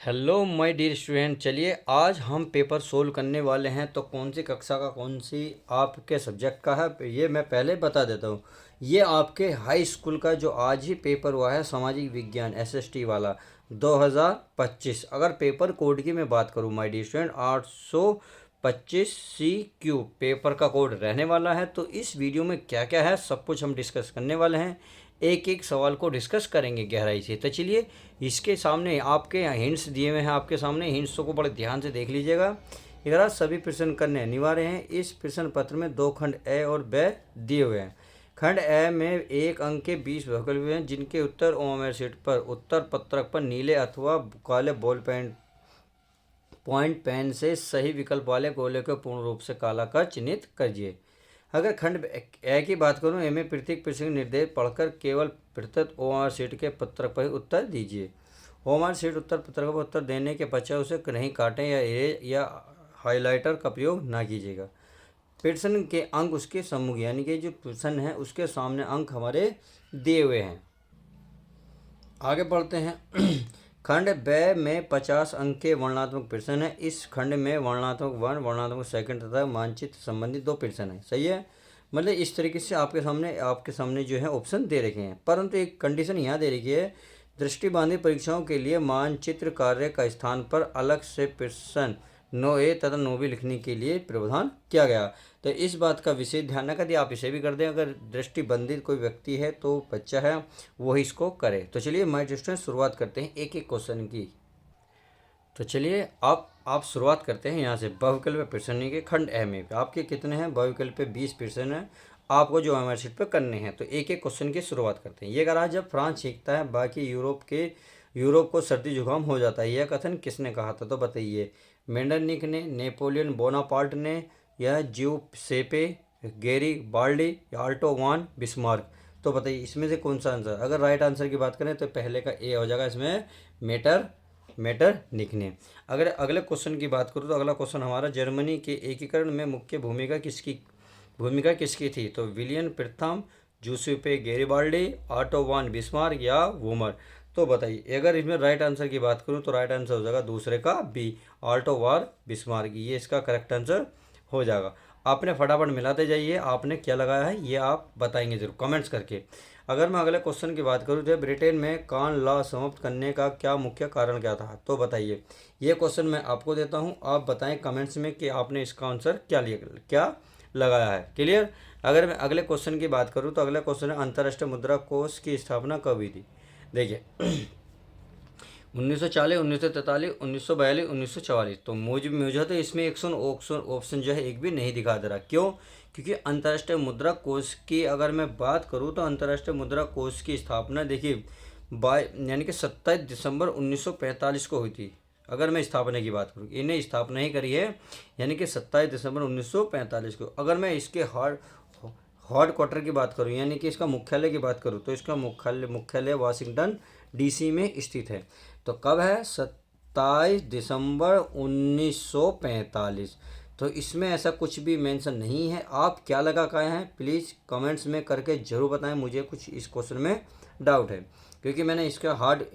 Hello my dear student. चलिए आज हम पेपर सोल्व करने वाले हैं। तो कौन सी कक्षा का कौन सी आपके सब्जेक्ट का है ये मैं पहले बता देता हूँ। ये आपके हाई स्कूल का जो आज ही पेपर हुआ है सामाजिक विज्ञान एसएसटी वाला 2025। अगर पेपर कोड की मैं बात करूँ my dear student 825 CQ paper का कोड रहने वाला है। तो इस वीडियो में क्या क्या है सब कुछ हम डिस्कस करने वाले हैं। एक एक सवाल को डिस्कस करेंगे गहराई से। तो चलिए इसके सामने आपके यहाँ हिंट्स दिए हुए हैं, आपके सामने हिंट्स को बड़े ध्यान से देख लीजिएगा। इधर सभी प्रश्न करने अनिवार्य हैं। इस प्रश्न पत्र में दो खंड ए और ब दिए हुए हैं। खंड ए में एक अंक के 20 विकल्प हैं जिनके उत्तर ओएमआर शीट पर उत्तर पत्रक पर नीले अथवा काले बॉल पॉइंट पेन से सही विकल्प वाले गोले को पूर्ण रूप से काला कर चिन्हित करिए। अगर खंड ए की बात करूं, ए में प्रत्येक प्रश्न निर्देश पढ़कर केवल प्रत्येक ओएमआर शीट के पत्रक पर उत्तर दीजिए। ओएमआर शीट उत्तर पत्रक पर उत्तर देने के पश्चात उसे कहीं काटें या इरेज या हाइलाइटर का प्रयोग ना कीजिएगा। प्रश्न के अंक उसके सम्मुख यानी कि जो प्रश्न है उसके सामने अंक हमारे दिए हुए हैं। आगे बढ़ते हैं। खंड ब में 50 अंक के वर्णनात्मक प्रश्न है। इस खंड में वर्णनात्मक 1, वर्णनात्मक सेकंड तथा मानचित्र संबंधित 2 प्रश्न है। सही है, मतलब इस तरीके से आपके सामने जो है ऑप्शन दे रखे हैं, परंतु एक कंडीशन यहाँ दे रखी है। दृष्टिबाधित परीक्षाओं के लिए मानचित्र कार्य का स्थान पर अलग से प्रश्न 9A तथा 9B लिखने के लिए प्रावधान किया गया। तो इस बात का विशेष ध्यान रखा यदि आप इसे भी कर दें, अगर दृष्टिबंधित कोई व्यक्ति है तो बच्चा है वो ही इसको करे। तो चलिए माय स्टूडेंट शुरुआत करते हैं एक एक क्वेश्चन की। तो चलिए आप शुरुआत करते हैं यहाँ से। बहुविकल्प प्रश्न के खंड ए में आपके कितने हैं? बहुविकल्प पे 20 प्रश्न है आपको जो एमआर शीट पर करने हैं। तो एक एक क्वेश्चन की शुरुआत करते हैं। ये कह रहा है जब फ्रांस सीखता है बाकी यूरोप को सर्दी जुकाम हो जाता है, यह कथन किसने कहा था? तो बताइए, मेंडरनिक ने, नेपोलियन बोनापार्ट ने, या ज्यूसेपे गेरी बाल्डी, या आल्टो वान बिस्मार्क। तो बताइए इसमें से कौन सा आंसर? अगर राइट आंसर की बात करें तो पहले का ए हो जाएगा इसमें, मेटरनिक ने। अगर अगले क्वेश्चन की बात करूँ तो अगला क्वेश्चन हमारा जर्मनी के एकीकरण में मुख्य भूमिका किसकी थी? तो विलियम प्रथम, जूसेपे गेरिबाल्डी, ऑटो वान बिस्मार्क या वूमर। तो बताइए अगर इसमें राइट आंसर की बात करूं तो राइट आंसर हो जाएगा दूसरे का बी, ऑटो वार बिस्मार्क। ये इसका करेक्ट आंसर हो जाएगा। आपने फटाफट मिलाते जाइए, आपने क्या लगाया है ये आप बताएंगे जरूर कमेंट्स करके। अगर मैं अगले क्वेश्चन की बात करूं तो ब्रिटेन में कॉर्न लॉ समाप्त करने का क्या मुख्य कारण क्या था? तो बताइए, ये क्वेश्चन मैं आपको देता हूं, आप बताएं कमेंट्स में कि आपने इसका आंसर क्या लगाया है। क्लियर? अगर मैं अगले क्वेश्चन की बात करूं तो अगला क्वेश्चन है अंतर्राष्ट्रीय मुद्रा कोष की स्थापना कब हुई थी? देखिए 1940, 1943, 1942, 1944। तो मुझे तो इसमें एक ऑप्शन जो है एक भी नहीं दिखा दे रहा। क्यों? क्योंकि अंतर्राष्ट्रीय मुद्रा कोष की अगर मैं बात करूं तो अंतर्राष्ट्रीय मुद्रा कोष की स्थापना देखिए यानी कि 27 दिसंबर 1945 को हुई थी। अगर मैं स्थापना की बात करूँ, इन्हें स्थापना ही करी है यानी कि 27 दिसंबर 1945 को। अगर मैं इसके हेड क्वार्टर की बात करूँ यानी कि इसका मुख्यालय की बात करूँ तो इसका मुख्यालय वाशिंगटन डीसी में स्थित है। तो कब है? 27 दिसंबर 1945। तो इसमें ऐसा कुछ भी मेंशन नहीं है। आप क्या लगा पाए हैं प्लीज़ कमेंट्स में करके ज़रूर बताएं। मुझे कुछ इस क्वेश्चन में डाउट है क्योंकि मैंने इसका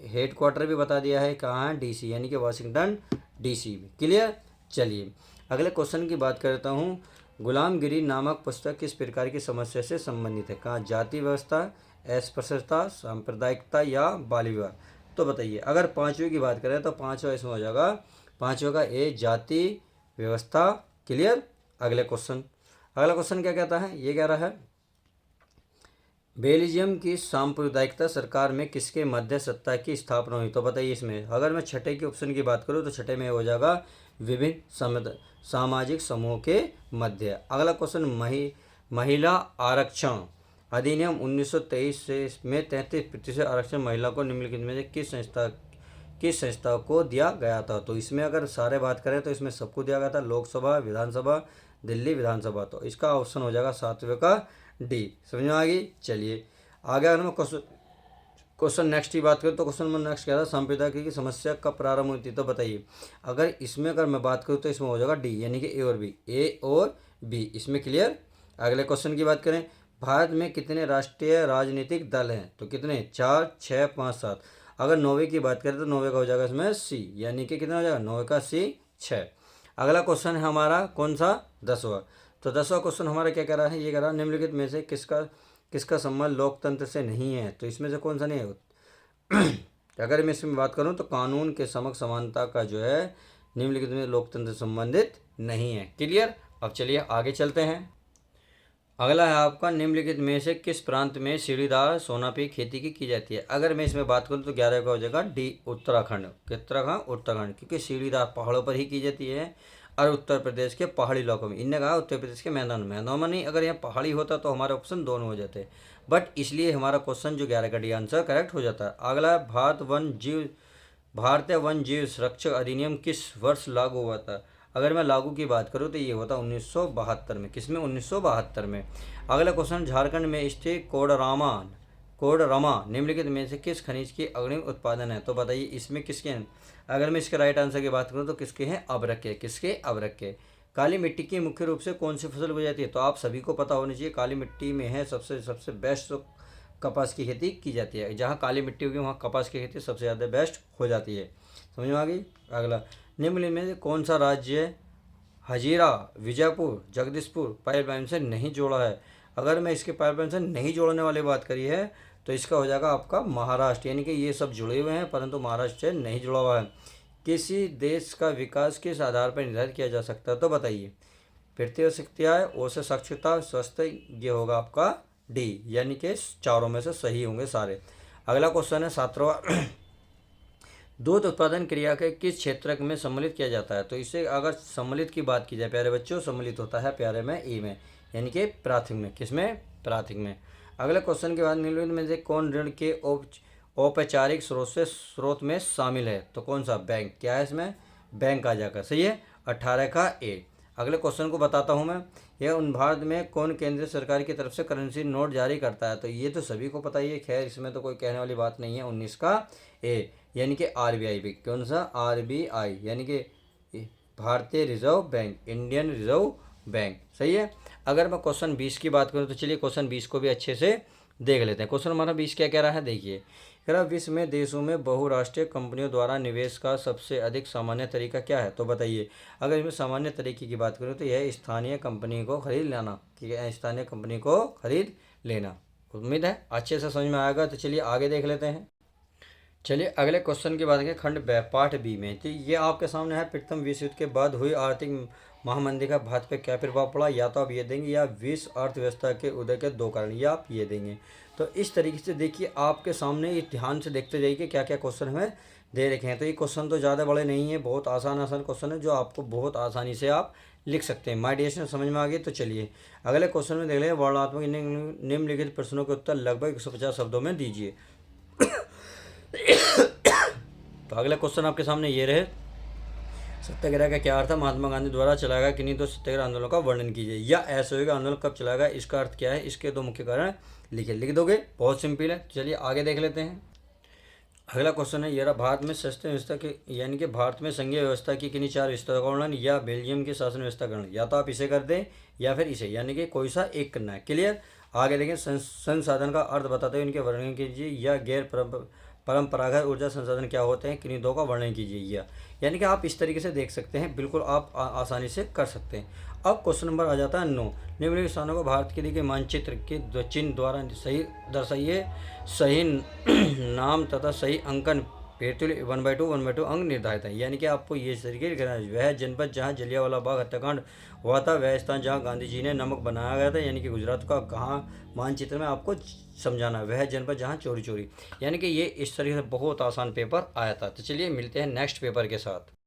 हेड क्वार्टर भी बता दिया है कहाँ है, डीसी यानी कि वाशिंगटन डीसी में। क्लियर? चलिए अगले क्वेश्चन की बात करता हूँ। गुलामगिरी नामक पुस्तक किस प्रकार की समस्या से संबंधित है? कहाँ? जाति व्यवस्था, अस्पृश्यता, सांप्रदायिकता या बाल विवाह। तो बताइए अगर पांचवें की बात करें तो पांचवा इसमें हो जाएगा, पांचवें का ए, जाति व्यवस्था। क्लियर? अगला क्वेश्चन क्या कहता है? ये कह रहा है बेल्जियम की सांप्रदायिकता सरकार में किसके मध्य सत्ता की स्थापना हुई? तो बताइए इसमें अगर मैं छठे के ऑप्शन की बात करूँ तो छठे में हो जाएगा विभिन्न सामाजिक समूह के मध्य। अगला क्वेश्चन महिला आरक्षण अधिनियम 1923 से में 33% आरक्षण महिला को निम्नलिखित में से किस संस्था को दिया गया था? तो इसमें अगर सारे बात करें तो इसमें सबको दिया गया था, लोकसभा, विधानसभा, दिल्ली विधानसभा। तो इसका ऑप्शन हो जाएगा सातवें का डी। समझ में आ गई? चलिए आगे अगर मैं क्वेश्चन नेक्स्ट की बात करूँ तो क्वेश्चन नंबर नेक्स्ट क्या था? सांप्रदायिक की समस्या कब प्रारंभ हुई थी? तो बताइए अगर इसमें मैं बात करूँ तो इसमें हो जाएगा डी यानी कि ए और बी इसमें। क्लियर? अगले क्वेश्चन की बात करें, भारत में कितने राष्ट्रीय राजनीतिक दल हैं? तो कितने? 4, 6, 5, 7। अगर 9वें की बात करें तो 9वें का हो जाएगा इसमें सी, यानी कि कितना हो जाएगा 9वें का सी 6। अगला क्वेश्चन है हमारा कौन सा 10वां। तो 10वां क्वेश्चन हमारा क्या कह रहा है, ये कह रहा है निम्नलिखित में से किसका किसका संबंध लोकतंत्र से नहीं है। तो इसमें से कौन सा नहीं है अगर मैं इसमें बात करूं तो कानून के समक्ष समानता का जो है निम्नलिखित में लोकतंत्र से संबंधित नहीं है। क्लियर। अब चलिए आगे चलते हैं। अगला है आपका निम्नलिखित में से किस प्रांत में सीढ़ीदार सोना की खेती की जाती है। अगर मैं इसमें बात करूं तो 11 का हो जाएगा डी उत्तराखंड। उत्तराखंड क्योंकि सीढ़ीदार पहाड़ों पर ही की जाती है और उत्तर प्रदेश के पहाड़ी इलाकों में। इनने कहा उत्तर प्रदेश के मैदान में नहीं, अगर यहाँ पहाड़ी होता तो हमारे ऑप्शन दोनों हो जाते, बट इसलिए हमारा क्वेश्चन जो 11 का डी आंसर करेक्ट हो जाता है। अगला भारतीय वन जीव संरक्षण अधिनियम किस वर्ष लागू हुआ था। अगर मैं लागू की बात करूँ तो ये होता 1972 में। किसमें 1972 में। अगला क्वेश्चन झारखंड में स्थित कोडरमा निम्नलिखित में से किस खनिज की अग्रिम उत्पादन है। तो बताइए इसमें किसके हैं। अगर मैं इसके राइट आंसर की बात करूँ तो किसके हैं अभ्रक के। किसके अभ्रक के। काली मिट्टी की मुख्य रूप से कौन सी फसल बोई जाती है। तो आप सभी को पता होनी चाहिए काली मिट्टी में है सबसे बेस्ट कपास की खेती की जाती है। जहाँ काली मिट्टी होगी वहाँ कपास की खेती सबसे ज़्यादा बेस्ट हो जाती है। समझ में आ गई। अगला निम्न में कौन सा राज्य हजीरा विजयपुर जगदीशपुर पाइपलाइन से नहीं जोड़ा है। अगर मैं इसके पाइपलाइन से नहीं जोड़ने वाली बात करी है तो इसका हो जाएगा आपका महाराष्ट्र, यानी कि ये सब जुड़े हुए हैं परंतु महाराष्ट्र से नहीं जुड़ा हुआ है। किसी देश का विकास किस आधार पर निर्धारित किया जा सकता है। तो बताइए वित्तीय शक्तियाँ औसत साक्षरता स्वास्थ्य, ये होगा आपका डी, यानी कि चारों में से सही होंगे सारे। अगला क्वेश्चन है 7वां दूध उत्पादन क्रिया के किस क्षेत्र में सम्मिलित किया जाता है। तो इसे अगर सम्मिलित की बात की जाए प्यारे बच्चों, सम्मिलित होता है प्यारे में ई में, यानी कि प्राथमिक में। किसमें प्राथमिक में। अगले क्वेश्चन के बाद निम्नलिखित में से कौन ऋण के औपचारिक स्रोत में शामिल है। तो कौन सा बैंक। क्या है इसमें बैंक आ जाएगा। सही है 18 का ए। अगले क्वेश्चन को बताता हूँ मैं। यह उन भारत में कौन केंद्र सरकार की तरफ से करेंसी नोट जारी करता है। तो ये तो सभी को पता ही है, खैर इसमें तो कोई कहने वाली बात नहीं है। 19 का ए, यानी कि आरबीआई भी। कौन सा आरबीआई, यानी कि भारतीय reserve bank, Indian reserve bank. सही है। अगर मैं क्वेश्चन 20 की बात करूँ तो चलिए क्वेश्चन 20 को भी अच्छे से देख लेते हैं। क्वेश्चन हमारा 20 क्या कह रहा है देखिए। कह रहा विश्व में देशों में बहुराष्ट्रीय कंपनियों द्वारा निवेश का सबसे अधिक सामान्य तरीका क्या है। तो बताइए अगर इसमें सामान्य तरीके की बात करूँ तो यह स्थानीय कंपनी को खरीद लेना, कि स्थानीय कंपनी को खरीद लेना। उम्मीद है अच्छे से समझ में आएगा। तो चलिए आगे देख लेते हैं। चलिए अगले क्वेश्चन की बात करें खंड पार्ट बी में। तो ये आपके सामने है प्रथम विश्व युद्ध के बाद हुई आर्थिक महामंदी का भारत पर क्या प्रभाव पड़ा। या तो आप ये देंगे या विश्व अर्थव्यवस्था के उदय के 2 कारण, या आप ये देंगे। तो इस तरीके से देखिए आपके सामने ये ध्यान से देखते जाइए कि क्या क्या क्वेश्चन हमें दे रखे हैं। तो ये क्वेश्चन तो ज़्यादा बड़े नहीं है, बहुत आसान क्वेश्चन है जो आपको बहुत आसानी से आप लिख सकते हैं। माय डियर स्टूडेंट समझ में आ गई। तो चलिए अगले क्वेश्चन में देख लें। वर्णनात्मक निम्नलिखित प्रश्नों के उत्तर लगभग 150 शब्दों में दीजिए। तो अगला क्वेश्चन आपके सामने ये रहे। सत्याग्रह का क्या अर्थ है। महात्मा गांधी द्वारा चलाया गया किन्हीं 2 सत्याग्रह आंदोलन का वर्णन कीजिए। या असहयोग आंदोलन कब चलाया गया, इसका अर्थ क्या है, इसके 2 मुख्य कारण लिख दोगे। बहुत सिंपल है। चलिए आगे देख लेते हैं। अगला क्वेश्चन है ये भारत में शासन व्यवस्था के, यानी कि भारत में संघीय व्यवस्था की किन्हीं 4 विस्तारों का वर्णन, या बेल्जियम की शासन व्यवस्था का वर्णन। या तो आप इसे कर दें या फिर इसे, यानी कि कोई सा एक करना है। क्लियर। आगे देखें संसाधन का अर्थ बताते हुए इनके वर्णन कीजिए। या गैर परंपरागत ऊर्जा संसाधन क्या होते हैं, किन्हीं 2 का वर्णन कीजिए। यानी कि आप इस तरीके से देख सकते हैं, बिल्कुल आप आसानी से कर सकते हैं। अब क्वेश्चन नंबर आ जाता है 9। निम्नलिखित स्थानों को भारत के लिए मानचित्र के चिन्ह द्वारा सही दर्शाइए। सही नाम तथा सही अंकन पेतुल 1/2 1/2 अंक निर्धारित है। यानी कि आपको ये तरीके लिखना है। वह जनपद जहाँ जलियांवाला बाग हत्याकांड हुआ था, वह स्थान जहाँ गांधी जी ने नमक बनाया गया था, यानी कि गुजरात का कहाँ मानचित्र में आपको समझाना है। वह जनपद जहाँ चोरी, यानी कि ये इस तरीके से बहुत आसान पेपर आया था। तो चलिए मिलते हैं नेक्स्ट पेपर के साथ।